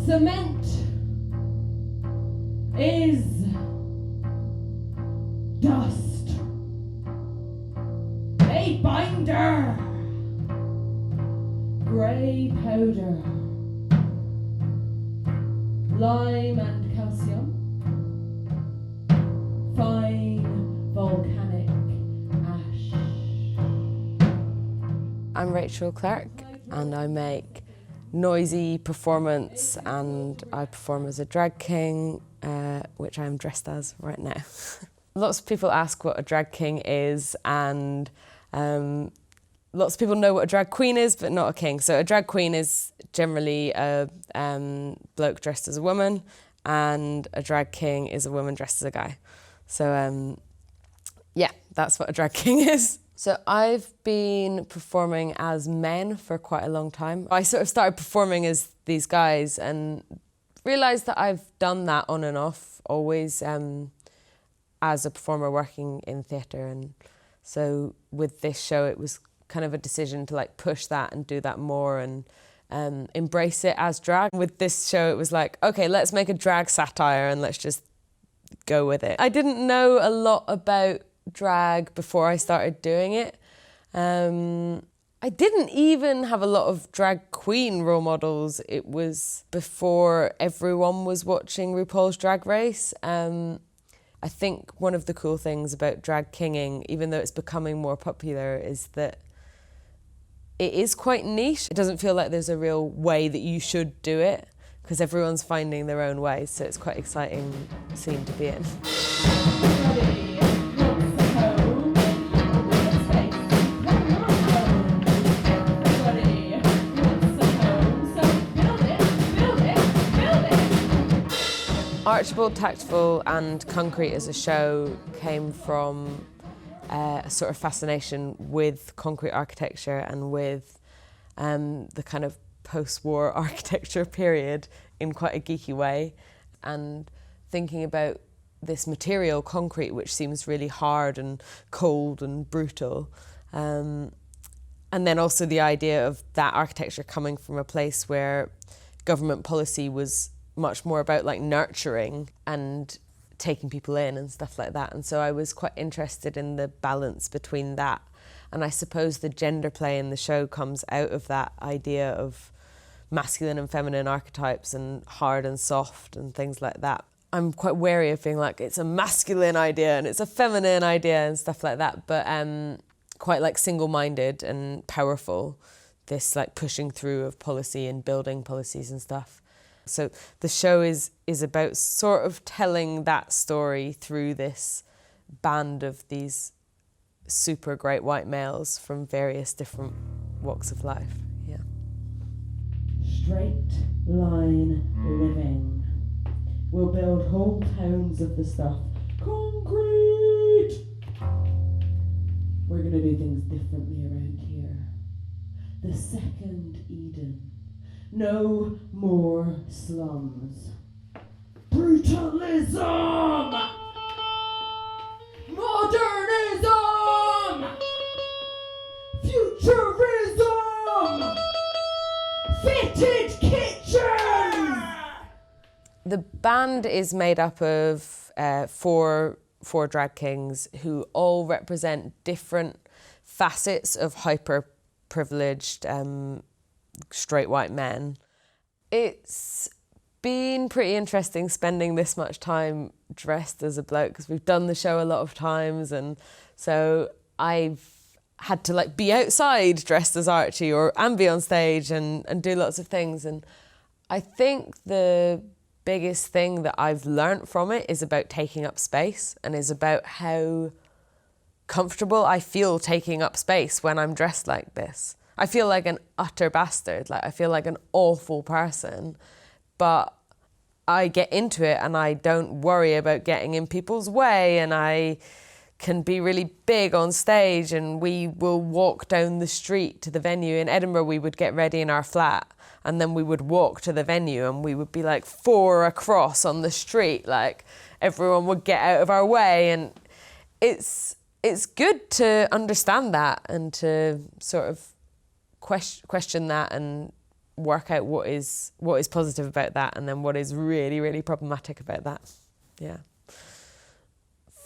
Cement is dust. A binder. Grey powder. Lime and calcium. Fine volcanic ash. I'm Rachael Clerke and I make noisy performance and I perform as a drag king, which I'm dressed as right now. Lots of people ask what a drag king is and lots of people know what a drag queen is but not a king. So a drag queen is generally a bloke dressed as a woman and a drag king is a woman dressed as a guy. So yeah, that's what a drag king is. So I've been performing as men for quite a long time. I sort of started performing as these guys and realised that I've done that on and off, always as a performer working in theatre. And so with this show, it was kind of a decision to like push that and do that more and embrace it as drag. With this show, it was like, okay, let's make a drag satire and let's just go with it. I didn't know a lot about drag before I started doing it. I didn't even have a lot of drag queen role models. It was before everyone was watching RuPaul's Drag Race. I think one of the cool things about drag kinging, even though it's becoming more popular, is that it is quite niche. It doesn't feel like there's a real way that you should do it because everyone's finding their own way. So it's quite an exciting scene to be in. Archibald, Tactful and Cuncrete as a show came from a sort of fascination with concrete architecture and with the kind of post-war architecture period in quite a geeky way, and thinking about this material, concrete, which seems really hard and cold and brutal. And then also the idea of that architecture coming from a place where government policy was much more about like nurturing and taking people in and stuff like that. And so I was quite interested in the balance between that. And I suppose the gender play in the show comes out of that idea of masculine and feminine archetypes and hard and soft and things like that. I'm quite wary of being like, it's a masculine idea and it's a feminine idea and stuff like that, but quite like single-minded and powerful, this like pushing through of policy and building policies and stuff. So the show is about sort of telling that story through this band of these super great white males from various different walks of life. Yeah. Straight line living. We'll build whole towns of the stuff. Concrete! We're gonna do things differently around here. The second Eden. No more slums. Brutalism! Modernism! Futurism! Fitted kitchens! The band is made up of four drag kings who all represent different facets of hyper-privileged straight white men. It's been pretty interesting spending this much time dressed as a bloke because we've done the show a lot of times, and so I've had to like be outside dressed as Archie and be on stage and do lots of things. And I think the biggest thing that I've learnt from it is about taking up space and is about how comfortable I feel taking up space when I'm dressed like this. I feel like an utter bastard, like I feel like an awful person, but I get into it and I don't worry about getting in people's way, and I can be really big on stage, and we will walk down the street to the venue. In Edinburgh, we would get ready in our flat and then we would walk to the venue and we would be like 4 across on the street, like everyone would get out of our way. And it's good to understand that and to sort of question that and work out what is positive about that and then what is really, really problematic about that. Yeah.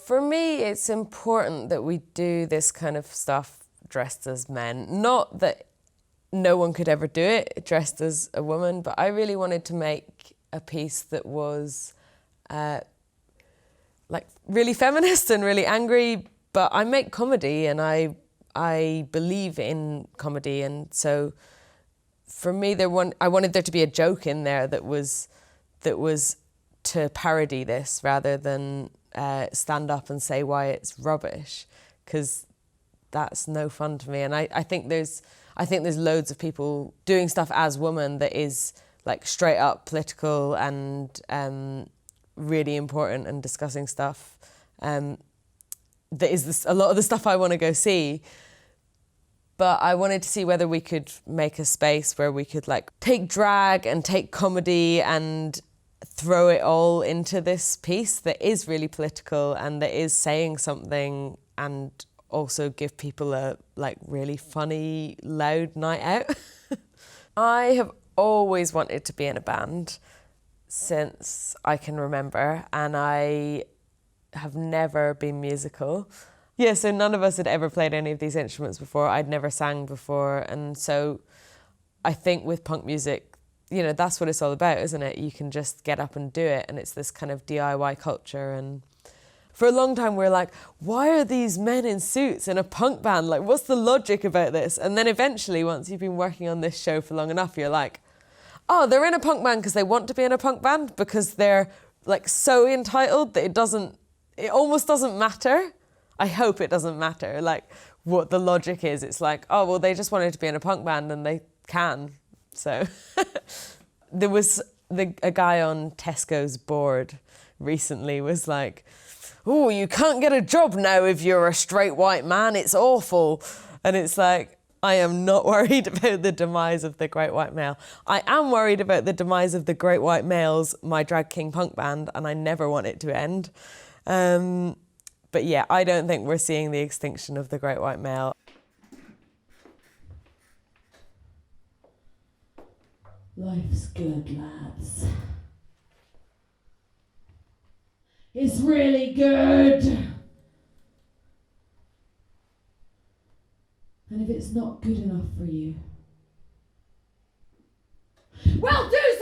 For me, it's important that we do this kind of stuff dressed as men. Not that no one could ever do it dressed as a woman, but I really wanted to make a piece that was like really feminist and really angry, but I make comedy and I believe in comedy, and so for me I wanted there to be a joke in there that was to parody this rather than stand up and say why it's rubbish, because that's no fun to me. And I think there's loads of people doing stuff as women that is like straight up political and really important and discussing stuff. That is a lot of the stuff I want to go see. But I wanted to see whether we could make a space where we could like take drag and take comedy and throw it all into this piece that is really political and that is saying something, and also give people a like really funny, loud night out. I have always wanted to be in a band since I can remember, and I have never been musical. Yeah, so none of us had ever played any of these instruments before. I'd never sang before. And so I think with punk music, you know, that's what it's all about, isn't it? You can just get up and do it. And it's this kind of DIY culture. And for a long time, we're like, why are these men in suits in a punk band? Like, what's the logic about this? And then eventually, once you've been working on this show for long enough, you're like, oh, they're in a punk band because they want to be in a punk band, because they're like so entitled that it almost doesn't matter. I hope it doesn't matter, like, what the logic is. It's like, oh, well, they just wanted to be in a punk band and they can. So there was a guy on Tesco's board recently was like, oh, you can't get a job now if you're a straight white man. It's awful. And it's like, I am not worried about the demise of the great white male. I am worried about the demise of the great white males, my drag king punk band, and I never want it to end. But yeah, I don't think we're seeing the extinction of the great white male. Life's good, lads. It's really good. And if it's not good enough for you, well, do